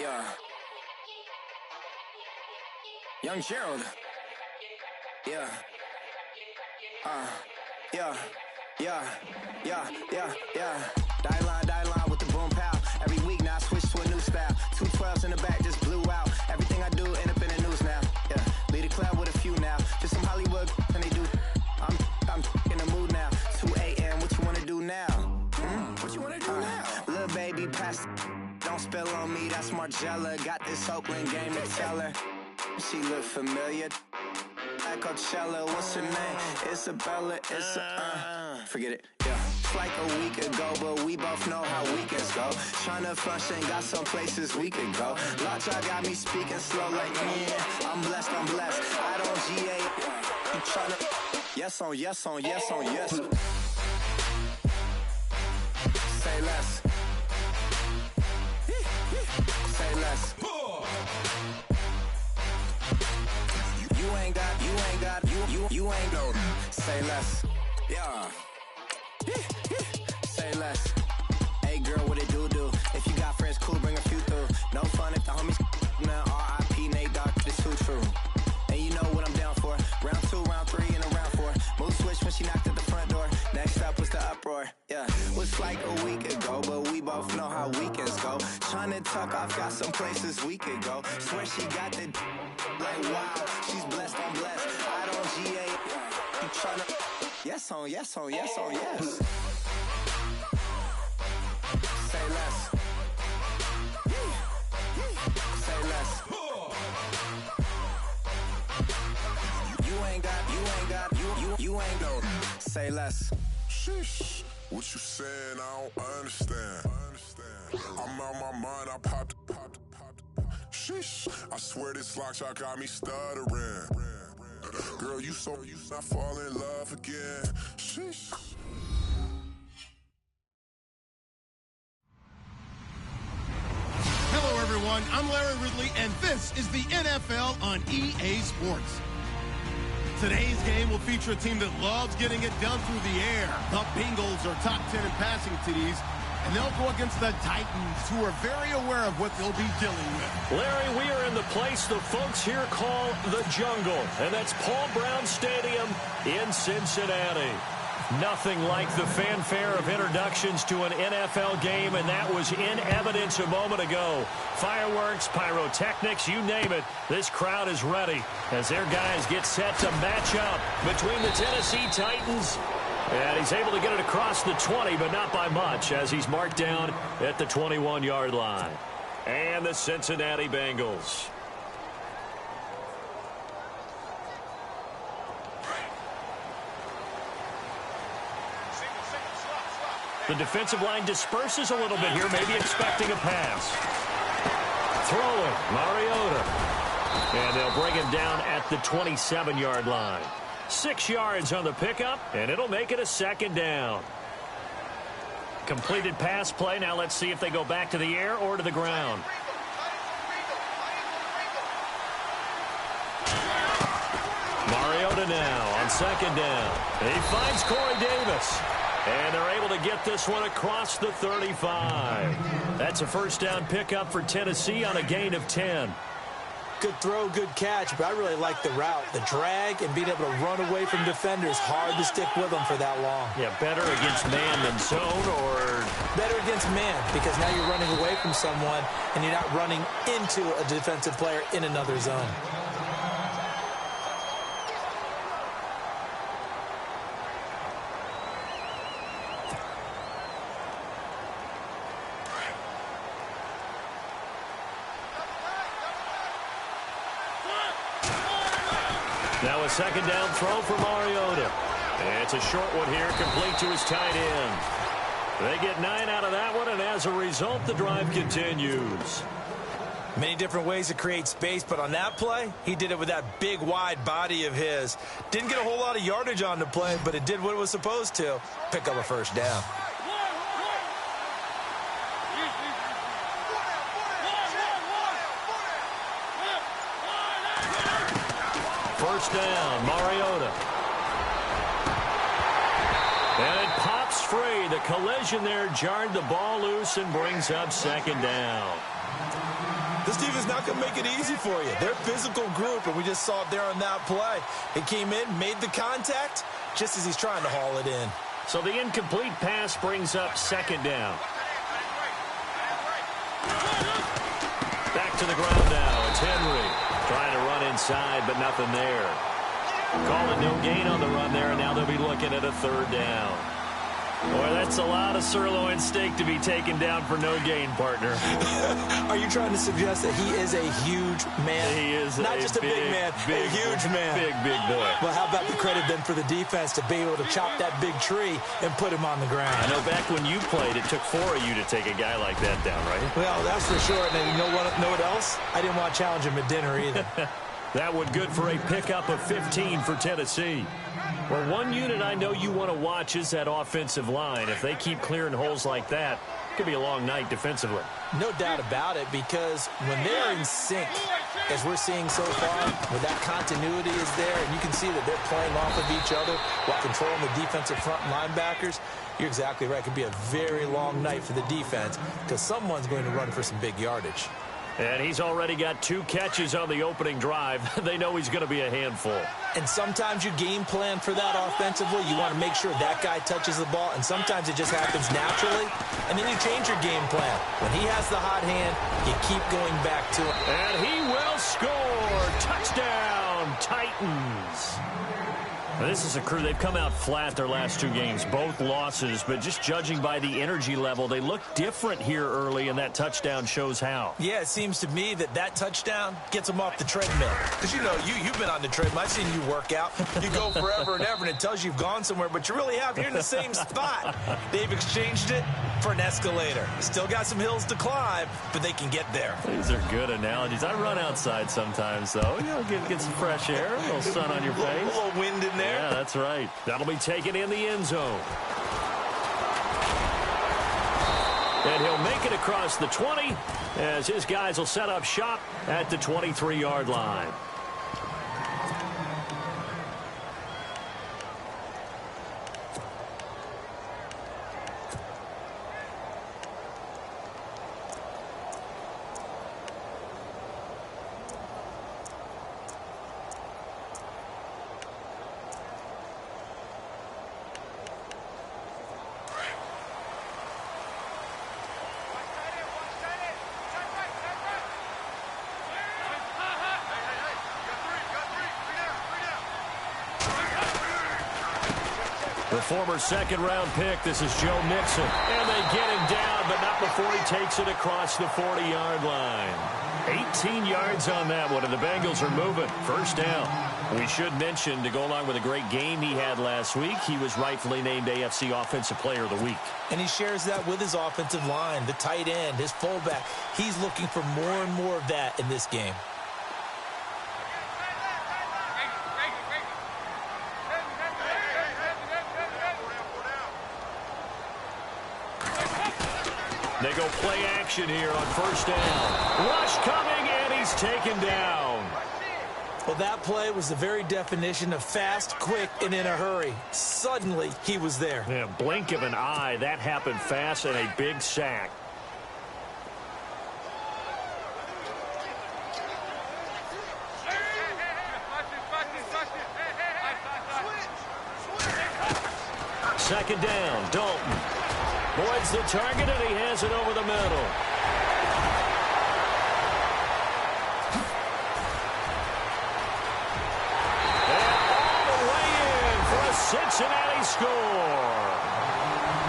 Yeah. Young Gerald. Yeah. Yeah. Die line with the boom pow. Every week now I switch to a new style. 212s in the back just blew out. Everything I do end up in the news now. Yeah. Lead a club with a few now. Just some Hollywood and they do. I'm in the mood now. 2 a.m. What you wanna do now? What you wanna do now? Little baby pass. Don't spill on me. That's Margella. Got this Oakland game to tell her. She look familiar. At Coachella, what's her name? Isabella, forget it, yeah. It's like a week ago, but we both know how weekends go. Tryna function, got some places we could go. Lot y'all got me speaking slow like, yeah, I'm blessed. I don't GA, you tryna, yes on yes. Say less. Say less. You ain't no. Say less. Yeah. Say less. Hey girl, what it do? If you got friends, cool, bring a few through. No fun if the homies now. R.I.P. Nate Dogg, this too true. And you know what I'm down for. Round 2, round 3, and a round 4. Mood switch when she knocked at the front door. Next up was the uproar. Yeah, was like a week ago, but we both know how weekends go. Tryna tuck off, got some places we could go. Swear she got the like wow, she's blessed, I'm blessed. I don't GA. You tryna yes on yes. Say less. Say less. You ain't no. Say less. Sheesh. What you saying? I don't understand. I'm out my mind. I popped. Sheesh. I swear this lock shot got me stuttering. Girl, you not fall in love again. Sheesh. Hello, everyone. I'm Larry Ridley, and this is the NFL on EA Sports. Today's game will feature a team that loves getting it done through the air. The Bengals are top 10 in passing TDs, and they'll go against the Titans, who are very aware of what they'll be dealing with. Larry, we are in the place the folks here call the jungle, and that's Paul Brown Stadium in Cincinnati. Nothing like the fanfare of introductions to an NFL game, and that was in evidence a moment ago. Fireworks, pyrotechnics, you name it. This crowd is ready as their guys get set to match up between the Tennessee Titans. And he's able to get it across the 20, but not by much, as he's marked down at the 21-yard line. And the Cincinnati Bengals. The defensive line disperses a little bit here, maybe expecting a pass. Throwing, Mariota. And they'll bring him down at the 27-yard line. 6 yards on the pickup, and it'll make it a second down. Completed pass play. Now let's see if they go back to the air or to the ground. Mariota now on second down. He finds Corey Davis. And they're able to get this one across the 35. That's a first down pickup for Tennessee on a gain of 10. Good throw, good catch, but I really like the route. The drag and being able to run away from defenders. Hard to stick with them for that long. Yeah, better against man than zone, or? Better against man, because now you're running away from someone and you're not running into a defensive player in another zone. Now a second down throw for Mariota. And it's a short one here, complete to his tight end. They get 9 out of that one, and as a result, the drive continues. Many different ways to create space, but on that play, he did it with that big, wide body of his. Didn't get a whole lot of yardage on the play, but it did what it was supposed to. Pick up a first down. First down, Mariota. And it pops free. The collision there jarred the ball loose and brings up second down. This defense is not going to make it easy for you. They're a physical group, and we just saw it there on that play. It came in, made the contact, just as he's trying to haul it in. So the incomplete pass brings up second down. Back to the ground now. It's Henry trying to run inside, but nothing there. Calling no gain on the run there, and now they'll be looking at a third down. Boy, that's a lot of sirloin steak to be taken down for no gain, partner. Are you trying to suggest that he is a huge man? He is not just a big man, a huge man. Big boy. Well, how about the credit then for the defense to be able to chop that big tree and put him on the ground? I know back when you played, it took 4 of you to take a guy like that down, right? Well, that's for sure. And you know what else? I didn't want to challenge him at dinner either. That one good for a pickup of 15 for Tennessee. Well, one unit I know you want to watch is that offensive line. If they keep clearing holes like that, it could be a long night defensively. No doubt about it, because when they're in sync, as we're seeing so far, where that continuity is there, and you can see that they're playing off of each other while controlling the defensive front linebackers, you're exactly right. It could be a very long night for the defense because someone's going to run for some big yardage. And he's already got 2 catches on the opening drive. They know he's going to be a handful. And sometimes you game plan for that offensively. You want to make sure that guy touches the ball, and sometimes it just happens naturally. And then you change your game plan. When he has the hot hand, you keep going back to him. And he will score. Touchdown, Titans. Now, this is a crew. They've come out flat their last 2 games, both losses, but just judging by the energy level, they look different here early, and that touchdown shows how. Yeah, it seems to me that touchdown gets them off the treadmill. Because, you know, you've been on the treadmill. I've seen you work out. You go forever and ever, and it tells you you've gone somewhere, but you really have. You're in the same spot. They've exchanged it for an escalator. Still got some hills to climb, but they can get there. These are good analogies. I run outside sometimes, though. You know, get some fresh air, a little sun on your face. A little wind in there. Yeah, that's right. That'll be taken in the end zone. And he'll make it across the 20 as his guys will set up shop at the 23-yard line. The former second-round pick, this is Joe Mixon. And they get him down, but not before he takes it across the 40-yard line. 18 yards on that one, and the Bengals are moving. First down. We should mention, to go along with a great game he had last week, he was rightfully named AFC Offensive Player of the Week. And he shares that with his offensive line, the tight end, his fullback. He's looking for more and more of that in this game. They go play action here on first down. Rush coming, and he's taken down. Well, that play was the very definition of fast, quick, and in a hurry. Suddenly, he was there. Yeah, blink of an eye. That happened fast, and a big sack. Second down, Dalton. Boyd's the target, and he has it over the middle. And all the way in for a Cincinnati score.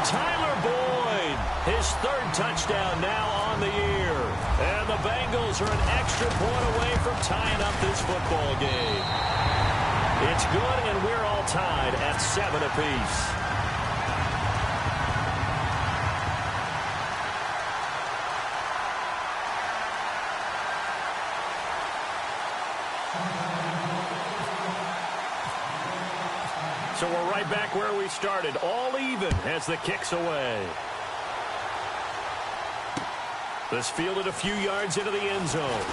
Tyler Boyd, his 3rd touchdown now on the year. And the Bengals are an extra point away from tying up this football game. It's good, and we're all tied at 7 apiece. So we're right back where we started, all even as the kick's away. This fielded a few yards into the end zone.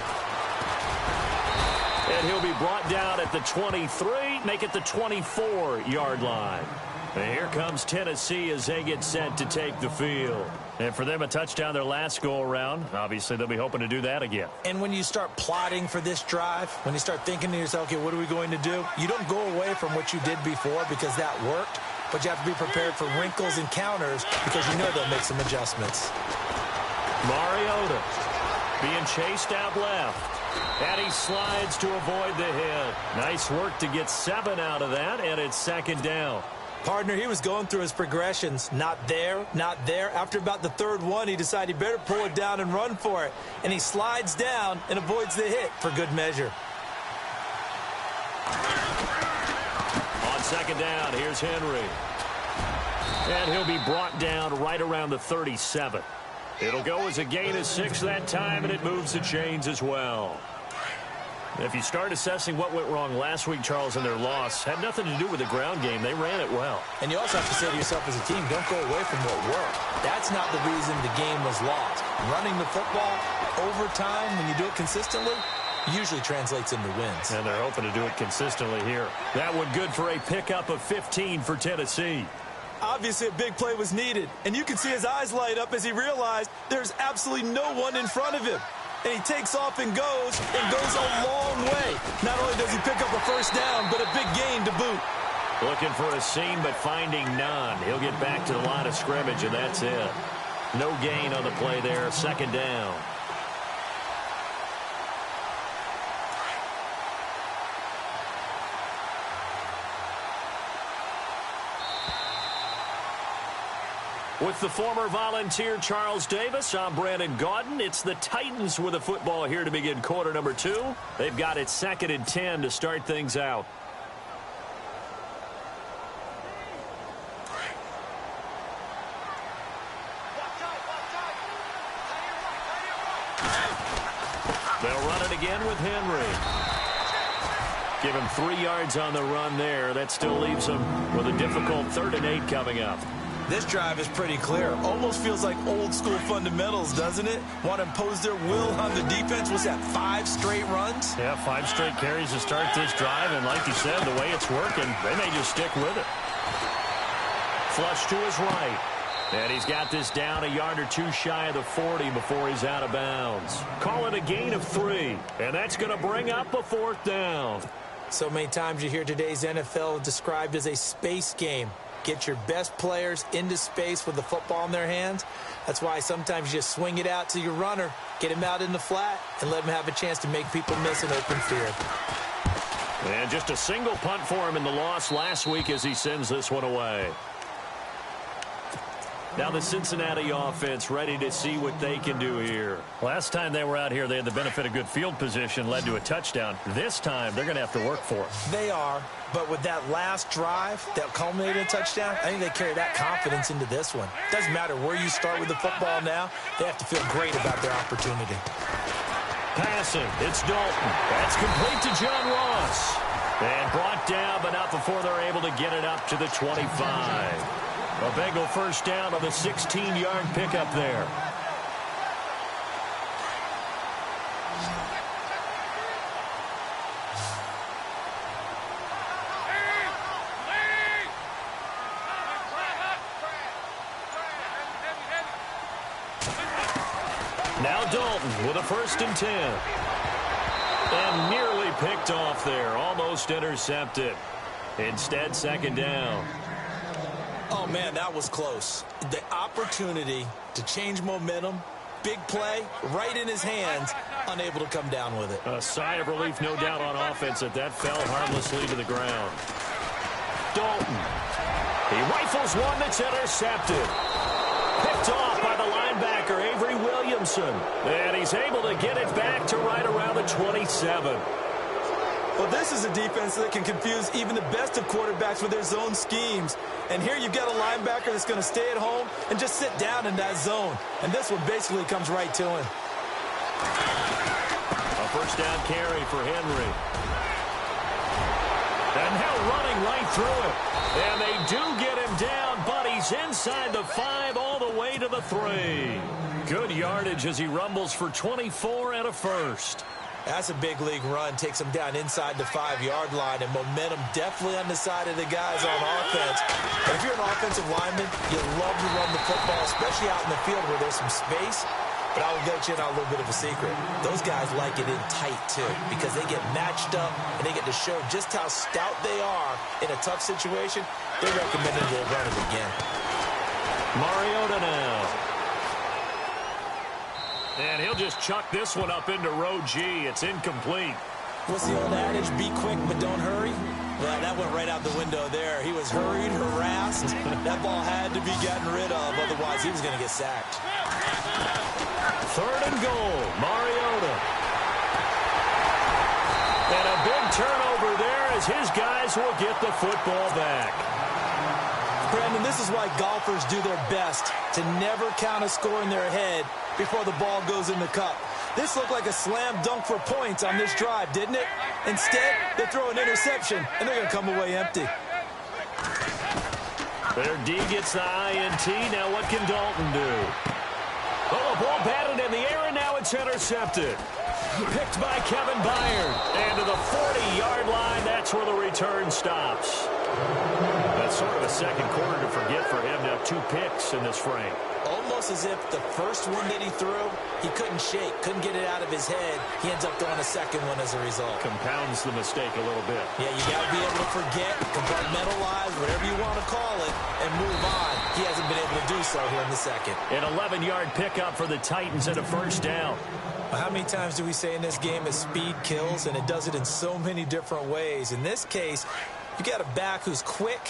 And he'll be brought down at the 23, make it the 24-yard line. And here comes Tennessee as they get set to take the field. And for them, a touchdown their last go-around. Obviously, they'll be hoping to do that again. And when you start plotting for this drive, when you start thinking to yourself, okay, what are we going to do? You don't go away from what you did before because that worked, but you have to be prepared for wrinkles and counters because you know they'll make some adjustments. Mariota being chased out left. And he slides to avoid the hit. Nice work to get 7 out of that, and it's second down. Partner, he was going through his progressions. Not there, not there. After about the third one, he decided he better pull it down and run for it. And he slides down and avoids the hit for good measure. On second down, here's Henry. And he'll be brought down right around the 37. It'll go as a gain of 6 that time, and it moves the chains as well. If you start assessing what went wrong last week, Charles, in their loss, had nothing to do with the ground game. They ran it well. And you also have to say to yourself as a team, don't go away from what worked. That's not the reason the game was lost. Running the football over time, when you do it consistently, usually translates into wins. And they're hoping to do it consistently here. That one good for a pickup of 15 for Tennessee. Obviously, a big play was needed, and you can see his eyes light up as he realized there's absolutely no one in front of him. And he takes off and goes a long way. Not only does he pick up a first down, but a big gain to boot. Looking for a seam, but finding none. He'll get back to the line of scrimmage, and that's it. No gain on the play there, second down. With the former Volunteer Charles Davis, I'm Brandon Gaudin. It's the Titans with the football here to begin quarter number 2. They've got it 2nd and 10 to start things out. They'll run it again with Henry. Give him 3 yards on the run there. That still leaves him with a difficult 3rd and 8 coming up. This drive is pretty clear. Almost feels like old school fundamentals, doesn't it? Want to impose their will on the defense. Was that 5 straight runs? Yeah, 5 straight carries to start this drive. And like you said, the way it's working, they may just stick with it. Flush to his right. And he's got this down a yard or 2 shy of the 40 before he's out of bounds. Call it a gain of 3. And that's going to bring up a 4th down. So many times you hear today's NFL described as a space game. Get your best players into space with the football in their hands. That's why sometimes you just swing it out to your runner, get him out in the flat, and let him have a chance to make people miss an open field. And just a single punt for him in the loss last week as he sends this one away. Now the Cincinnati offense ready to see what they can do here. Last time they were out here, they had the benefit of good field position, led to a touchdown. This time, they're going to have to work for it. They are, but with that last drive that culminated in a touchdown, I think they carry that confidence into this one. Doesn't matter where you start with the football now, they have to feel great about their opportunity. Passing, it's Dalton. That's complete to John Ross. And brought down, but not before they're able to get it up to the 25. A Bengal first down on the 16-yard pickup there. Now Dalton with a 1st and 10. And nearly picked off there. Almost intercepted. Instead, 2nd down. Oh, man, that was close. The opportunity to change momentum, big play, right in his hands, unable to come down with it. A sigh of relief, no doubt, on offense that fell harmlessly to the ground. Dalton. He rifles one that's intercepted. Picked off by the linebacker, Avery Williamson. And he's able to get it back to right around the 27. Well, this is a defense that can confuse even the best of quarterbacks with their zone schemes. And here you've got a linebacker that's going to stay at home and just sit down in that zone. And this one basically comes right to him. A first down carry for Henry. And now running right through it. And they do get him down, but he's inside the 5 all the way to the 3. Good yardage as he rumbles for 24 and a first. That's a big league run. Takes them down inside the 5-yard line, and momentum definitely on the side of the guys on offense. And if you're an offensive lineman, you love to run the football, especially out in the field where there's some space. But I will get you in on a little bit of a secret. Those guys like it in tight, too, because they get matched up, and they get to show just how stout they are in a tough situation. They're recommended to run it again. Mariota now. And he'll just chuck this one up into row G. It's incomplete. What's the old adage? Be quick, but don't hurry. Well, that went right out the window there. He was hurried, harassed. That ball had to be gotten rid of. Otherwise, he was going to get sacked. 3rd and goal. Mariota. And a big turnover there as his guys will get the football back. Brandon, this is why golfers do their best to never count a score in their head before the ball goes in the cup. This looked like a slam dunk for points on this drive, didn't it? Instead, they throw an interception, and they're going to come away empty. Their D gets the INT. Now what can Dalton do? Oh, the ball batted in the air, and now it's intercepted. Picked by Kevin Byard. And to the 40-yard line, that's where the return stops. That's sort of a second quarter to forget for him. Now 2 picks in this frame. Almost as if the first one that he threw, he couldn't shake, couldn't get it out of his head. He ends up throwing a second one as a result. Compounds the mistake a little bit. Yeah, you got to be able to forget, compartmentalize, whatever you want to call it, and move on. He hasn't been able to do so here in the second. An 11-yard pickup for the Titans and a first down. How many times do we say in this game that speed kills, and it does it in so many different ways? In this case, you got a back who's quick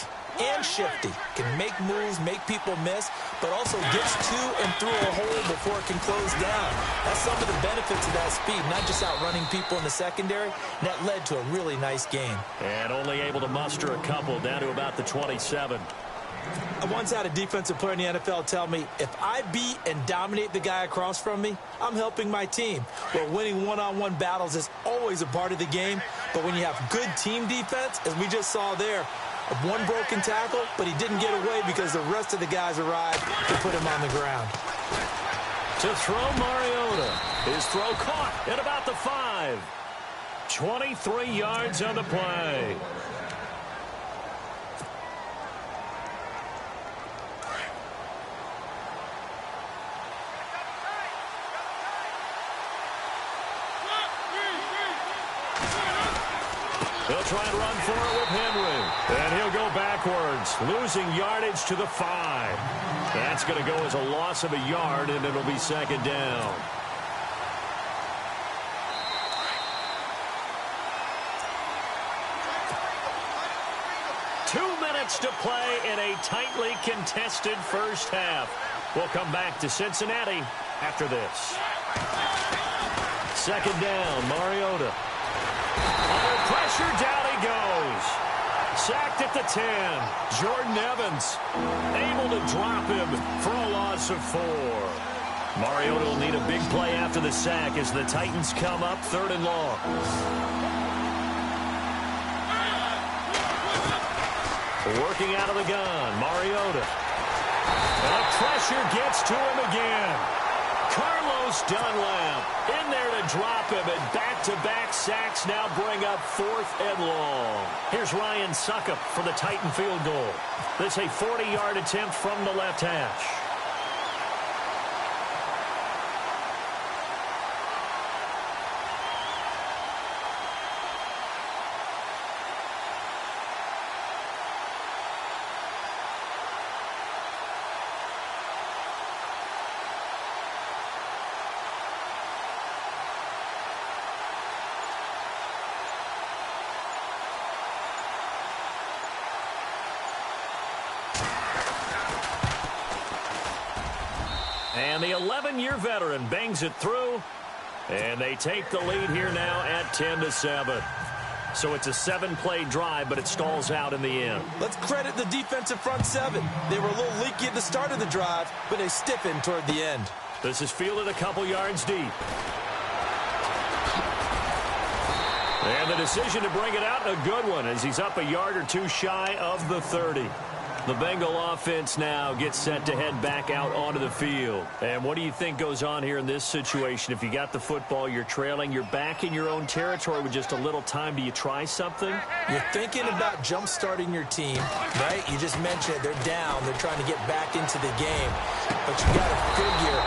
and shifty, can make moves, make people miss, but also gets to and through a hole before it can close down. That's some of the benefits of that speed, not just outrunning people in the secondary. That led to a really nice game. And only able to muster a couple down to about the 27. I once had a defensive player in the NFL tell me, if I beat and dominate the guy across from me, I'm helping my team. Well, winning one-on-one battles is always a part of the game, but when you have good team defense, as we just saw there, one broken tackle, but he didn't get away because the rest of the guys arrived to put him on the ground. To throw Mariota. His throw caught at about the 5. 23 yards on the play. They'll try and run for it with Henry. And he'll go backwards, losing yardage to the 5. That's going to go as a loss of a yard, and it'll be second down. To play in a tightly contested first half. We'll come back to Cincinnati after this. Second down, Mariota. Under pressure, down he goes. Sacked at the 10. Jordan Evans able to drop him for a loss of 4. Mariota will need a big play after the sack as the Titans come up 3rd and long. Working out of the gun, Mariota. And the pressure gets to him again. Carlos Dunlap in there to drop him, and back-to-back sacks now bring up 4th and long. Here's Ryan Suckup for the Titan field goal. This a 40-yard attempt from the left hash. And the 11-year veteran bangs it through, and they take the lead here now at 10-7. So it's a 7-play drive, but it stalls out in the end. Let's credit the defensive front 7. They were a little leaky at the start of the drive, but they stiffened toward the end. This is fielded a couple yards deep. And the decision to bring it out, a good one, as he's up a yard or two shy of the 30. The Bengal offense now gets set to head back out onto the field. And what do you think goes on here in this situation? If you got the football, you're trailing, you're back in your own territory with just a little time. Do you try something? You're thinking about jump-starting your team, right? You just mentioned it. They're down. They're trying to get back into the game. But you got to figure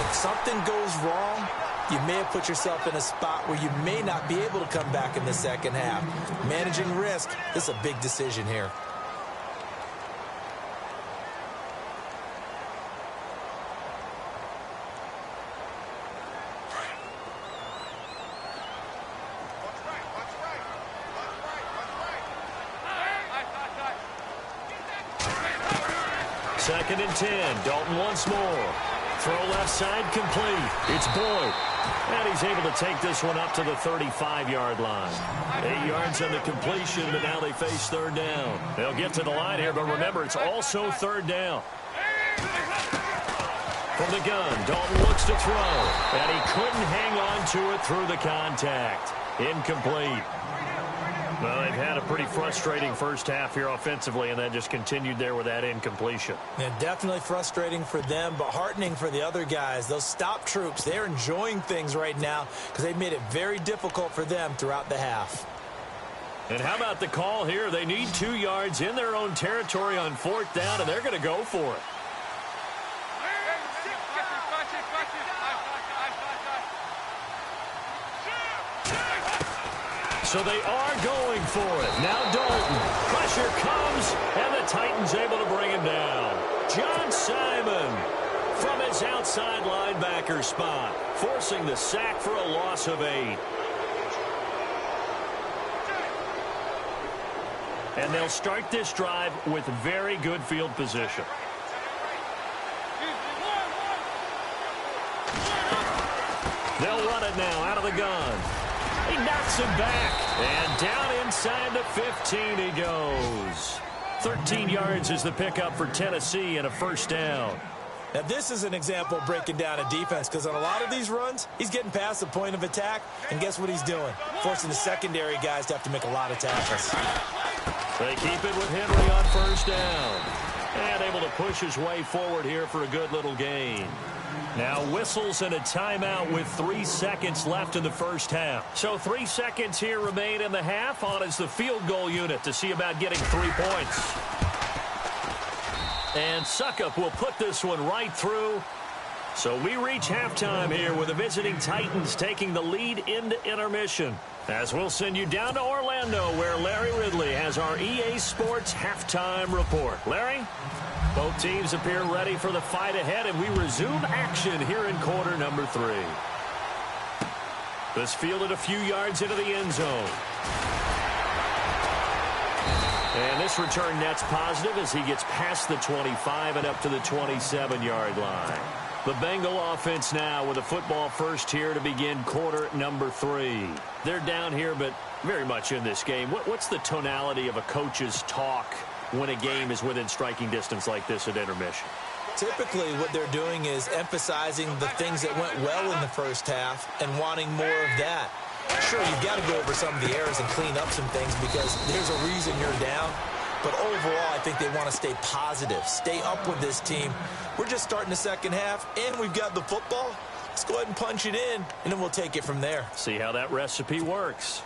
if something goes wrong, you may have put yourself in a spot where you may not be able to come back in the second half. Managing risk, this is a big decision here. Second and 10. Dalton once more. Throw left side complete. It's Boyd. And he's able to take this one up to the 35-yard line. 8 yards on the completion, but now they face third down. They'll get to the line here, but remember, it's also third down. From the gun, Dalton looks to throw. And he couldn't hang on to it through the contact. Incomplete. Well, they've had a pretty frustrating first half here offensively, and that just continued there with that incompletion. Yeah, definitely frustrating for them, but heartening for the other guys. Those stop troops, they're enjoying things right now because they've made it very difficult for them throughout the half. And how about the call here? They need 2 yards in their own territory on fourth down, and they're going to go for it. So they are going for it. Now Dalton. Pressure comes, and the Titans able to bring him down. John Simon from his outside linebacker spot, forcing the sack for a loss of 8. And they'll start this drive with very good field position. They'll run it now out of the gun. He knocks him back, and down inside the 15 he goes. 13 yards is the pickup for Tennessee and a first down. Now, this is an example of breaking down a defense because on a lot of these runs, he's getting past the point of attack, and guess what he's doing? Forcing the secondary guys to have to make a lot of tackles. They keep it with Henry on first down. And able to push his way forward here for a good little gain. Now whistles and a timeout with 3 seconds left in the first half. So 3 seconds here remain in the half. On is the field goal unit to see about getting 3 points. And Suckup will put this one right through. So we reach halftime here with the visiting Titans taking the lead into intermission. As we'll send you down to Orlando where Larry Ridley has our EA Sports halftime report. Larry? Both teams appear ready for the fight ahead, and we resume action here in quarter number 3. This fielded a few yards into the end zone. And this return net's positive as he gets past the 25 and up to the 27-yard line. The Bengal offense now with a football first here to begin quarter number 3. They're down here, but very much in this game. What's the tonality of a coach's talk when a game is within striking distance like this at intermission? Typically, what they're doing is emphasizing the things that went well in the first half and wanting more of that. Sure, you've got to go over some of the errors and clean up some things because there's a reason you're down. But overall, I think they want to stay positive, stay up with this team. We're just starting the second half, and we've got the football. Let's go ahead and punch it in, and then we'll take it from there. See how that recipe works.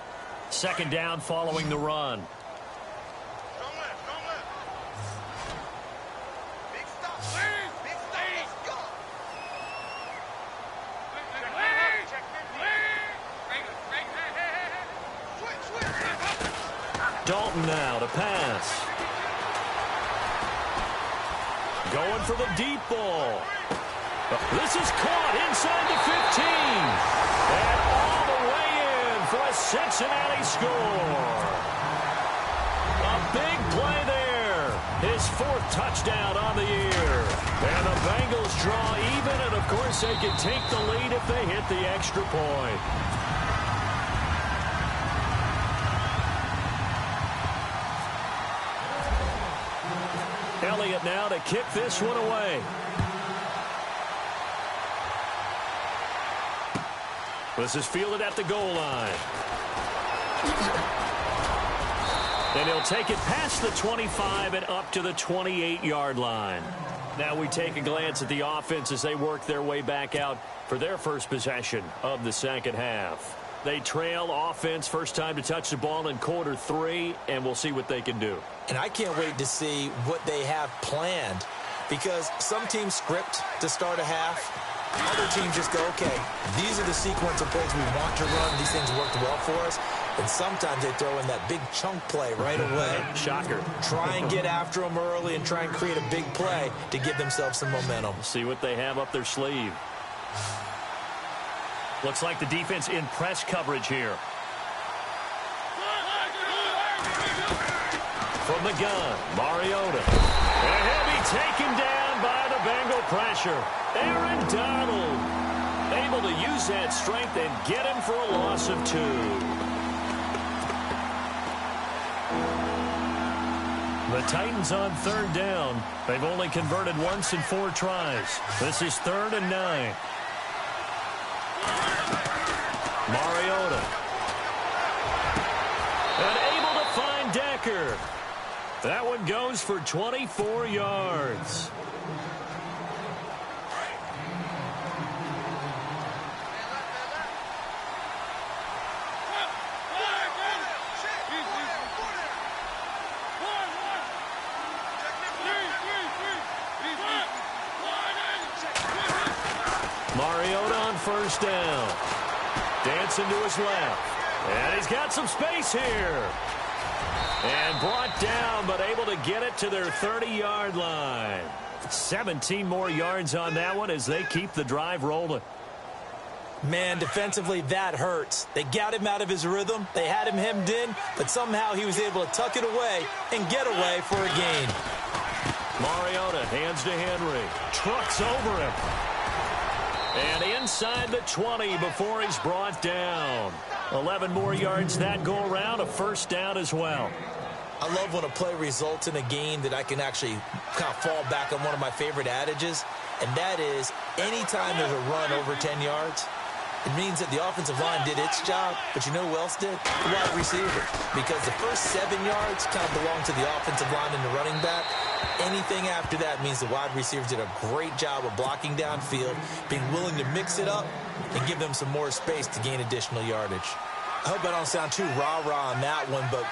Second down following the run. Dalton now to pass. Going for the deep ball. This is caught inside the 15. And all the way in for a Cincinnati score. A big play there. His 4th touchdown on the year. And the Bengals draw even, and of course they can take the lead if they hit the extra point. Elliott now to kick this one away. This is fielded at the goal line. And he'll take it past the 25 and up to the 28-yard line. Now we take a glance at the offense as they work their way back out for their first possession of the second half. They trail offense first time to touch the ball in quarter 3, and we'll see what they can do. And I can't wait to see what they have planned, because some teams script to start a half. Other teams just go, okay, these are the sequence of plays we want to run. These things worked well for us. And sometimes they throw in that big chunk play right away. Shocker. Try and get after them early and try and create a big play to give themselves some momentum. See what they have up their sleeve. Looks like the defense in press coverage here. From the gun, Mariota. And he'll be taken down by the Bengal pressure. Aaron Donald able to use that strength and get him for a loss of 2. The Titans on third down. They've only converted once in 4 tries. This is 3rd and 9. Mariota. And able to find Decker. That one goes for 24 yards. Mariota on first down. Dancing to his left. And he's got some space here. And brought down, but able to get it to their 30-yard line. 17 more yards on that one as they keep the drive rolling. Man, defensively, that hurts. They got him out of his rhythm. They had him hemmed in, but somehow he was able to tuck it away and get away for a gain. Mariota hands to Henry. Trucks over him. And inside the 20 before he's brought down. 11 more yards that go around, a first down as well. I love when a play results in a gain that I can actually kind of fall back on one of my favorite adages, and that is anytime there's a run over 10 yards, it means that the offensive line did its job, but you know who else did? The wide receiver. Because the first 7 yards kind of belong to the offensive line and the running back. Anything after that means the wide receivers did a great job of blocking downfield, being willing to mix it up, and give them some more space to gain additional yardage. I hope I don't sound too rah-rah on that one, but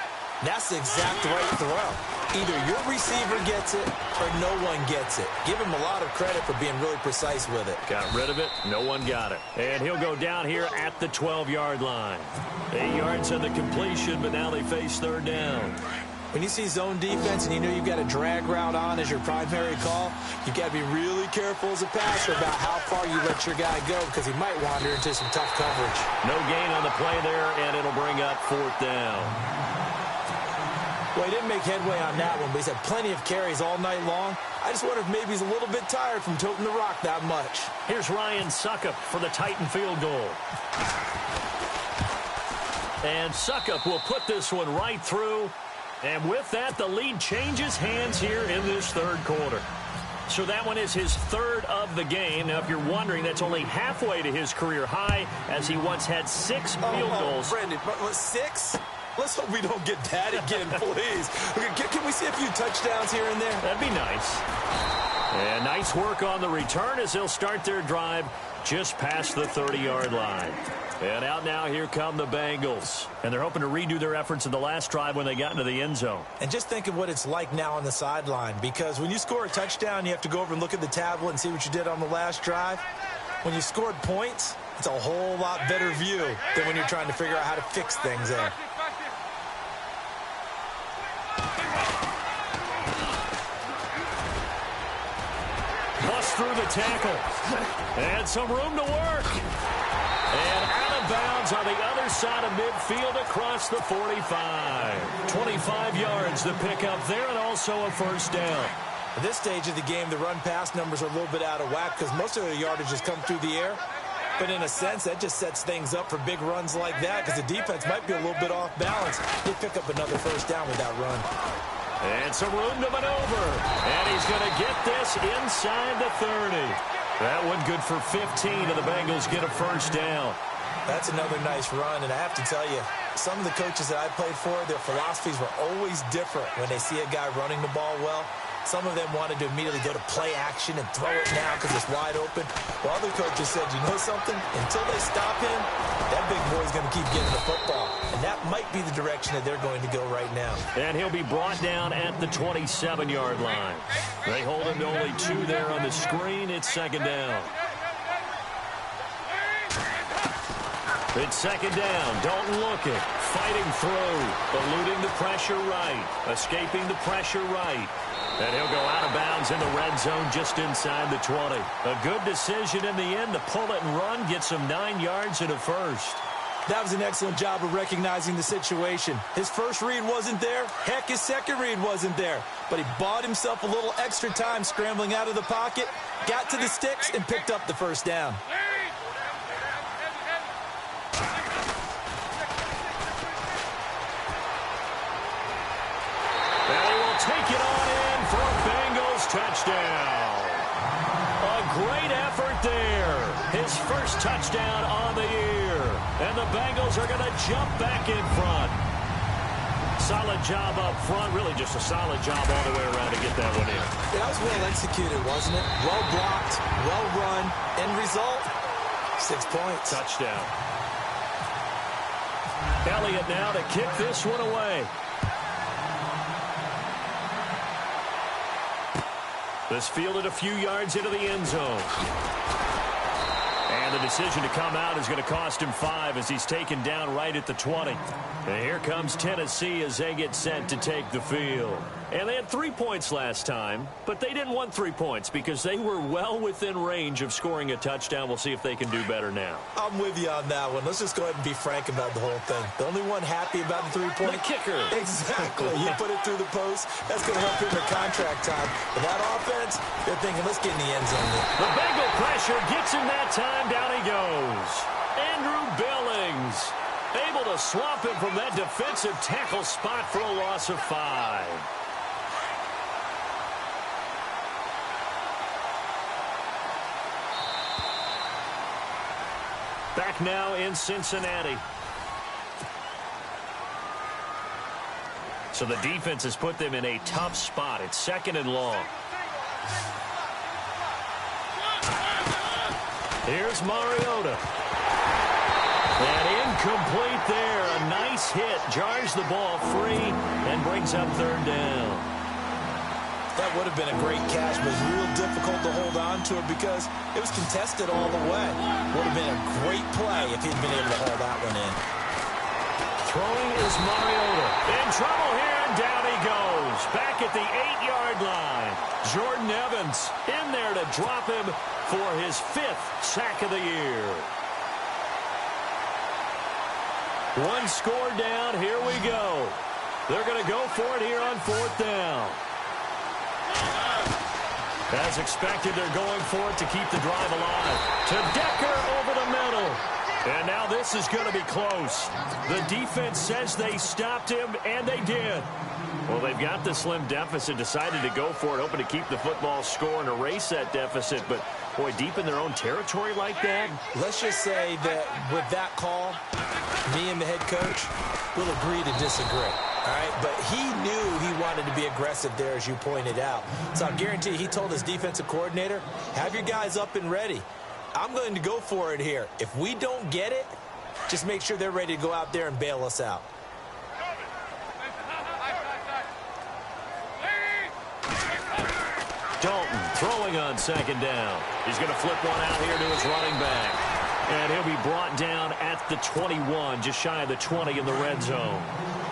that's the exact right throw. Either your receiver gets it or no one gets it. Give him a lot of credit for being really precise with it. Got rid of it. No one got it. And he'll go down here at the 12-yard line. 8 yards on the completion, but now they face third down. When you see zone defense and you know you've got a drag route on as your primary call, you've got to be really careful as a passer about how far you let your guy go because he might wander into some tough coverage. No gain on the play there, and it'll bring up 4th down. Well, he didn't make headway on that one, but he's had plenty of carries all night long. I just wonder if maybe he's a little bit tired from toting the rock that much. Here's Ryan Suckup for the Titan field goal. And Suckup will put this one right through. And with that, the lead changes hands here in this third quarter. So that one is his 3rd of the game. Now, if you're wondering, that's only halfway to his career high, as he once had 6 field goals. Brandon, 6? Let's hope we don't get that again, please. Can we see a few touchdowns here and there? That'd be nice. And nice work on the return as they'll start their drive just past the 30-yard line. And out now, here come the Bengals. And they're hoping to redo their efforts in the last drive when they got into the end zone. And just think of what it's like now on the sideline, because when you score a touchdown, you have to go over and look at the tablet and see what you did on the last drive. When you scored points, it's a whole lot better view than when you're trying to figure out how to fix things there. Bust through the tackle. And some room to work. And out of bounds on the other side of midfield across the 45. 25 yards to pick up there, and also a first down. At this stage of the game, the run-pass numbers are a little bit out of whack because most of the yardage has come through the air. But in a sense, that just sets things up for big runs like that because the defense might be a little bit off balance. They pick up another first down with that run. And some room to maneuver. And he's going to get this inside the 30. That one good for 15, and the Bengals get a first down. That's another nice run, and I have to tell you, some of the coaches that I played for, their philosophies were always different when they see a guy running the ball well. Some of them wanted to immediately go to play action and throw it now because it's wide open. While other coaches said, you know something? Until they stop him, that big boy's going to keep getting the football. And that might be the direction that they're going to go right now. And he'll be brought down at the 27-yard line. They hold him to only 2 there on the screen. It's second down. It's second down. Dalton looking. Fighting through. Eluding the pressure right. Escaping the pressure right. And he'll go out of bounds in the red zone just inside the 20. A good decision in the end to pull it and run. Gets him 9 yards and a first. That was an excellent job of recognizing the situation. His first read wasn't there. Heck, his second read wasn't there. But he bought himself a little extra time scrambling out of the pocket, got to the sticks, and picked up the first down. And he will take it on in for a Bengals touchdown. A great effort there. His first touchdown on the year. And the Bengals are going to jump back in front. Solid job up front. Really just a solid job all the way around to get that one in. That was well executed, wasn't it? Well blocked, well run. End result, 6 points. Touchdown. Elliott now to kick this one away. This fielded a few yards into the end zone. And the decision to come out is going to cost him 5 as he's taken down right at the 20. And here comes Tennessee as they get set to take the field. And they had 3 points last time, but they didn't want 3 points because they were well within range of scoring a touchdown. We'll see if they can do better now. I'm with you on that one. Let's just go ahead and be frank about the whole thing. The only one happy about the 3-point. The kicker. Exactly. You put it through the post. That's going to help him in contract time. But that offense, they're thinking, let's get in the end zone. The Bengal pressure gets him that time. Down he goes. Andrew Billings able to swamp him from that defensive tackle spot for a loss of 5. Back now in Cincinnati. So the defense has put them in a tough spot. It's second and long. Here's Mariota. And incomplete there. A nice hit. Jars the ball free and brings up third down. That would have been a great catch, but it was real difficult to hold on to it because it was contested all the way. Would have been a great play if he'd been able to hold that one in. Throwing is Mariota. In trouble here, and down he goes. Back at the 8-yard line. Jordan Evans in there to drop him for his 5th sack of the year. One score down. Here we go. They're going to go for it here on 4th down. As expected, they're going for it to keep the drive alive. To Decker over the middle. And now this is going to be close. The defense says they stopped him, and they did. Well, they've got the slim deficit, decided to go for it, hoping to keep the football score and erase that deficit. But, boy, deep in their own territory like that. Let's just say that with that call, me and the head coach will agree to disagree. All right, but he knew he wanted to be aggressive there, as you pointed out. So I guarantee he told his defensive coordinator, have your guys up and ready. I'm going to go for it here. If we don't get it, just make sure they're ready to go out there and bail us out. Dalton throwing on second down. He's going to flip one out here to his running back. And he'll be brought down at the 21, just shy of the 20 in the red zone.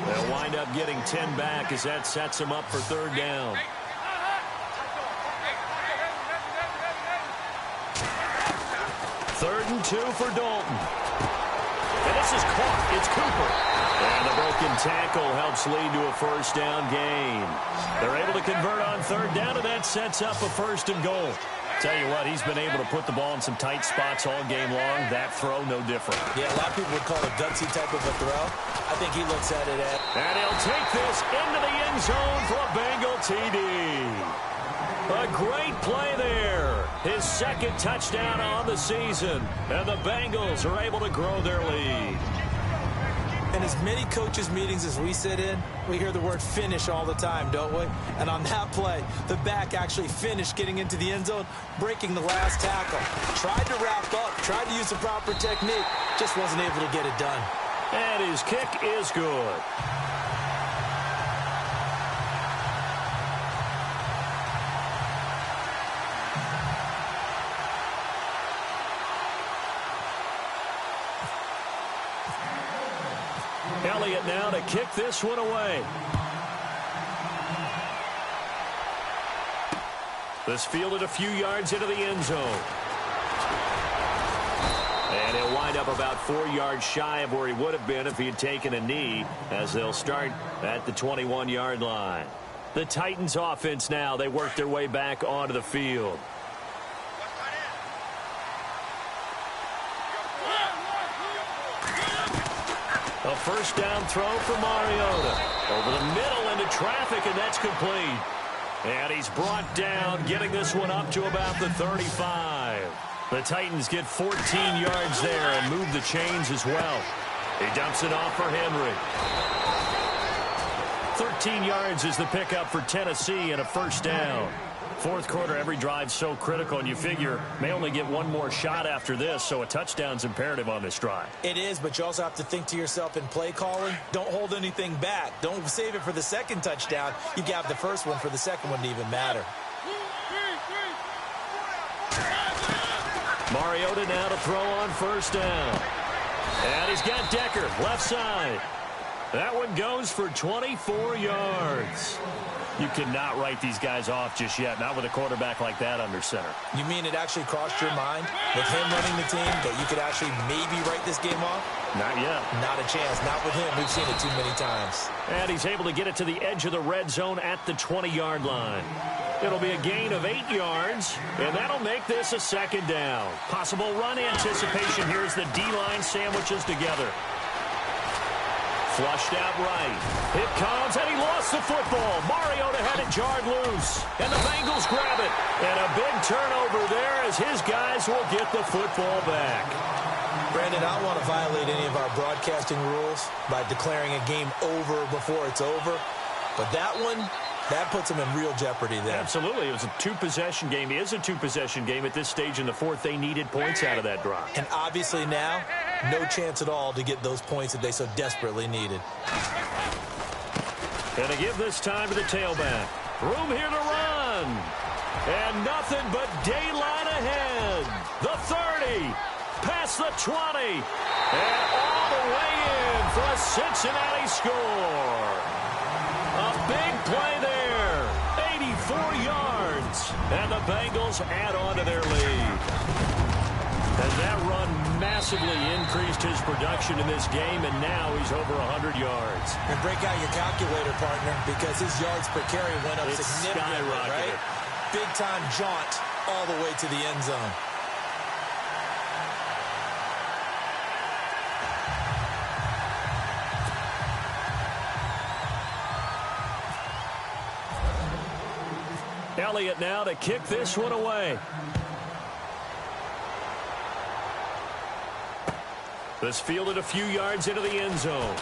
They'll wind up getting 10 back as that sets him up for third down. Third and 2 for Dalton. And this is caught. It's Cooper. And the broken tackle helps lead to a first down gain. They're able to convert on third down, and that sets up a 1st and goal. Tell you what, he's been able to put the ball in some tight spots all game long. That throw, no different. Yeah, a lot of people would call it gutsy type of a throw. I think he looks at it at... And he'll take this into the end zone for a Bengal TD. A great play there. His 2nd touchdown on the season. And the Bengals are able to grow their lead. In as many coaches' meetings as we sit in, we hear the word finish all the time, don't we? And on that play, the back actually finished getting into the end zone, breaking the last tackle. Tried to wrap up, tried to use the proper technique, just wasn't able to get it done. And his kick is good. Elliott now to kick this one away. This fielded a few yards into the end zone. And he'll wind up about 4 yards shy of where he would have been if he had taken a knee, as they'll start at the 21-yard line. The Titans offense now, they work their way back onto the field. A first down throw for Mariota. Over the middle into traffic, and that's complete. And he's brought down, getting this one up to about the 35. The Titans get 14 yards there and move the chains as well. He dumps it off for Henry. 13 yards is the pickup for Tennessee and a first down. Fourth quarter, every drive so critical, and you figure may only get one more shot after this, so a touchdown's imperative on this drive. It is, but you also have to think to yourself in play calling, don't hold anything back. Don't save it for the second touchdown. You got the first one for the second one to even matter. Mariota now to throw on first down. And he's got Decker, left side. That one goes for 24 yards. You cannot write these guys off just yet, not with a quarterback like that under center. You mean it actually crossed your mind with him running the team that you could actually maybe write this game off? Not yet. Not a chance. Not with him. We've seen it too many times. And he's able to get it to the edge of the red zone at the 20-yard line. It'll be a gain of 8 yards, and that'll make this a second down. Possible run anticipation here as the D-line sandwiches together. Flushed out right. It comes, and he lost the football. Mariota had it jarred loose, and the Bengals grab it. And a big turnover there as his guys will get the football back. Brandon, I don't want to violate any of our broadcasting rules by declaring a game over before it's over. But that one, that puts him in real jeopardy there. Absolutely. It was a two-possession game. It is a two-possession game at this stage in the fourth. They needed points out of that drive. And obviously now, no chance at all to get those points that they so desperately needed. And to give this time to the tailback. Room here to run. And nothing but daylight ahead. The 30. Past the 20. And all the way in for a Cincinnati score. A big play there. 84 yards. And the Bengals add on to their lead. And that run massively increased his production in this game, and now he's over 100 yards. And break out your calculator, partner, because his yards per carry went up significantly, right? Big-time jaunt all the way to the end zone. Elliott now to kick this one away. This fielded a few yards into the end zone.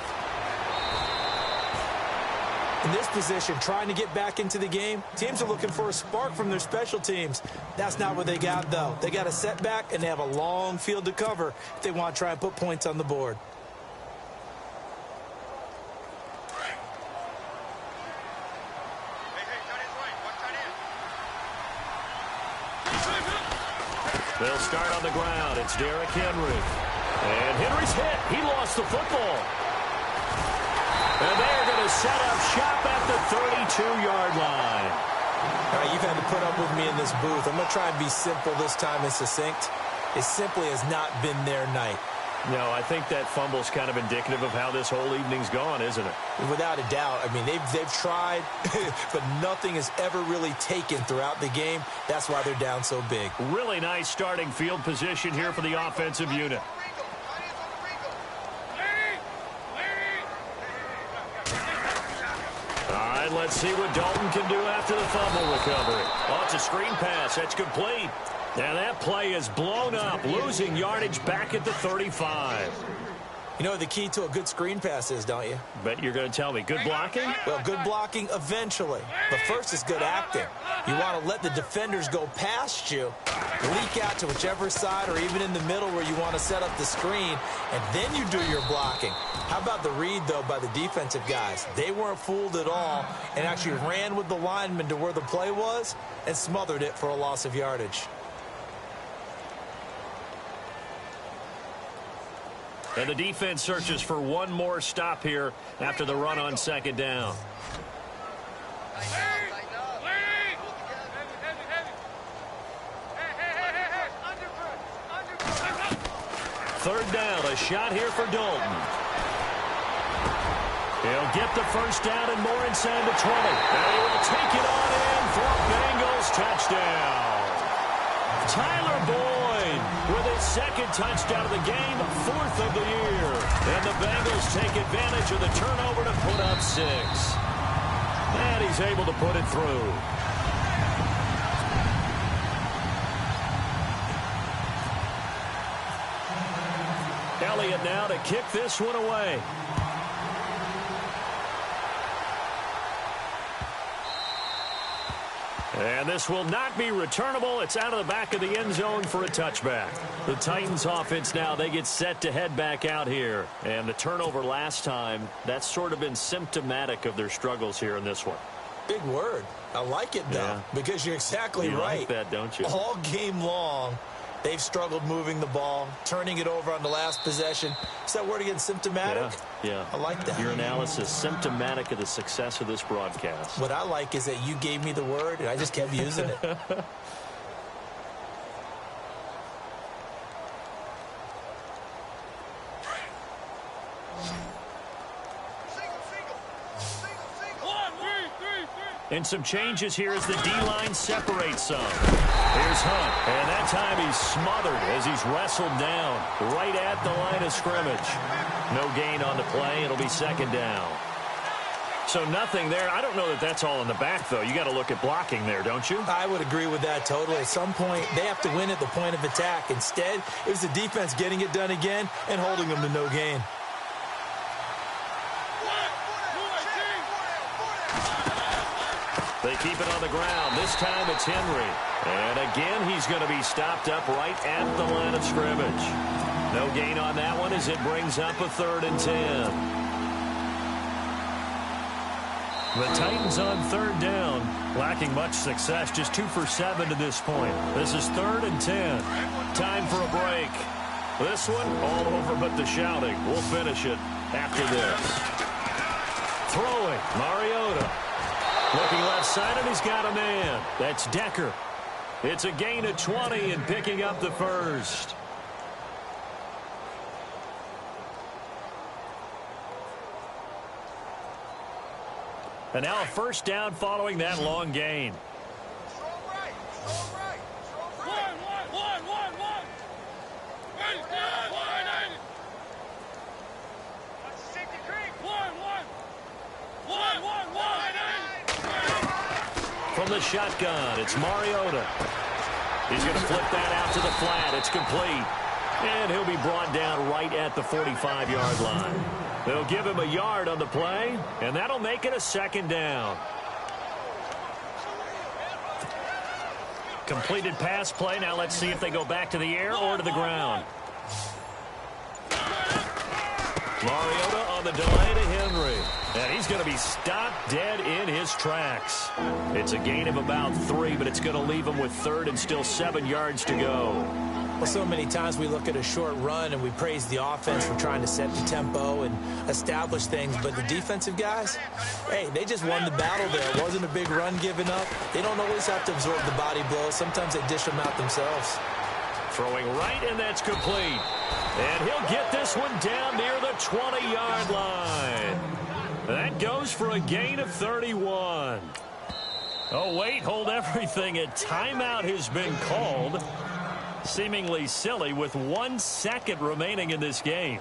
In this position, trying to get back into the game, teams are looking for a spark from their special teams. That's not what they got, though. They got a setback, and they have a long field to cover if they want to try and put points on the board. They'll start on the ground. It's Derrick Henry. And Henry's hit. He lost the football. And they're going to set up shop at the 32-yard line. All right, you've had to put up with me in this booth. I'm going to try and be simple this time and succinct. It simply has not been their night. No, I think that fumble's kind of indicative of how this whole evening's gone, isn't it? Without a doubt. I mean, they've tried, but nothing has ever really taken throughout the game. That's why they're down so big. Really nice starting field position here for the offensive unit. All right, let's see what Dalton can do after the fumble recovery. Oh, it's a screen pass. That's complete. And that play is blown up, losing yardage back at the 35. You know the key to a good screen pass is, don't you? Bet you're going to tell me. Good blocking? Well, good blocking eventually. But first is good acting. You want to let the defenders go past you, leak out to whichever side or even in the middle where you want to set up the screen, and then you do your blocking. How about the read, though, by the defensive guys? They weren't fooled at all and actually ran with the lineman to where the play was and smothered it for a loss of yardage. And the defense searches for one more stop here after the run on second down. Third down, a shot here for Dalton. He'll get the first down and more inside the 20. And he will take it on in for a Bengals touchdown. Tyler Boyd with his second touchdown of the game, fourth of the year. And the Bengals take advantage of the turnover to put up 6. And he's able to put it through. Elliott now to kick this one away. And this will not be returnable. It's out of the back of the end zone for a touchback. The Titans offense now, they get set to head back out here. And the turnover last time, that's sort of been symptomatic of their struggles here in this one. Big word. I like it, though, because you're exactly right. You like that, don't you? All game long, they've struggled moving the ball, turning it over on the last possession. Is that word again, symptomatic? Yeah. I like that. Your analysis, symptomatic of the success of this broadcast. What I like is that you gave me the word, and I just kept using it. And some changes here as the D-line separates some. Here's Hunt, and that time he's smothered as he's wrestled down right at the line of scrimmage. No gain on the play. It'll be second down. So nothing there. I don't know that that's all in the back, though. You got to look at blocking there, don't you? I would agree with that totally. At some point, they have to win at the point of attack. Instead, it was the defense getting it done again and holding them to no gain. They keep it on the ground. This time it's Henry. And again, he's going to be stopped up right at the line of scrimmage. No gain on that one as it brings up a 3rd and 10. The Titans on 3rd down, lacking much success, just 2 for 7 to this point. This is 3rd and 10. Time for a break. This one, all over but the shouting. We'll finish it after this. Throwing, Mariota. Looking left side, and he's got a man. That's Decker. It's a gain of 20 and picking up the first. And now a first down following that long gain. From the shotgun, it's Mariota. He's going to flip that out to the flat. It's complete. And he'll be brought down right at the 45-yard line. They'll give him a yard on the play, and that'll make it a second down. Completed pass play. Now let's see if they go back to the air or to the ground. Mariota on the delay to Henry. And he's going to be stopped dead in his tracks. It's a gain of about 3, but it's going to leave him with 3rd and still 7 yards to go. Well, so many times we look at a short run and we praise the offense for trying to set the tempo and establish things. But the defensive guys, hey, they just won the battle there. It wasn't a big run given up. They don't always have to absorb the body blows. Sometimes they dish them out themselves. Throwing right, and that's complete. And he'll get this one down near the 20-yard line. That goes for a gain of 31. Oh, wait, hold everything. A timeout has been called. Seemingly silly with 1 second remaining in this game.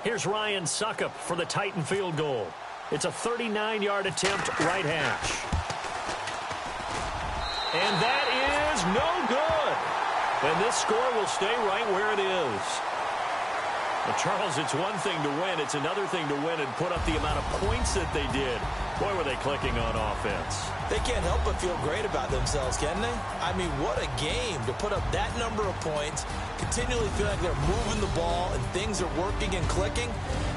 Here's Ryan Suckup for the Titan field goal. It's a 39-yard attempt, right hash. And that is no good. And this score will stay right where it is. Well, Charles, it's one thing to win. It's another thing to win and put up the amount of points that they did. Boy, were they clicking on offense. They can't help but feel great about themselves, can they? I mean, what a game to put up that number of points, continually feel like they're moving the ball and things are working and clicking.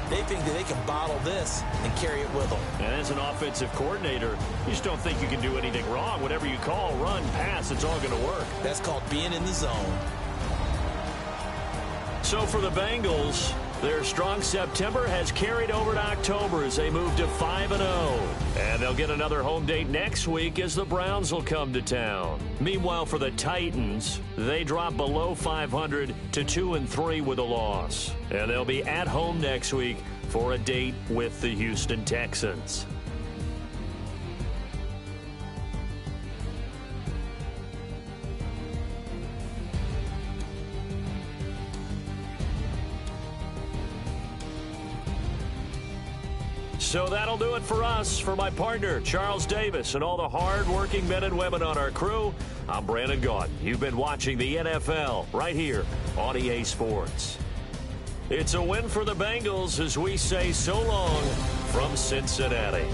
They think that they can bottle this and carry it with them. And as an offensive coordinator, you just don't think you can do anything wrong. Whatever you call, run, pass, it's all going to work. That's called being in the zone. So for the Bengals, their strong September has carried over to October as they move to 5-0. And they'll get another home date next week as the Browns will come to town. Meanwhile, for the Titans, they drop below 500 to 2-3 with a loss. And they'll be at home next week for a date with the Houston Texans. So that'll do it for us. For my partner, Charles Davis, and all the hard-working men and women on our crew, I'm Brandon Gaudin. You've been watching the NFL right here on EA Sports. It's a win for the Bengals as we say so long from Cincinnati.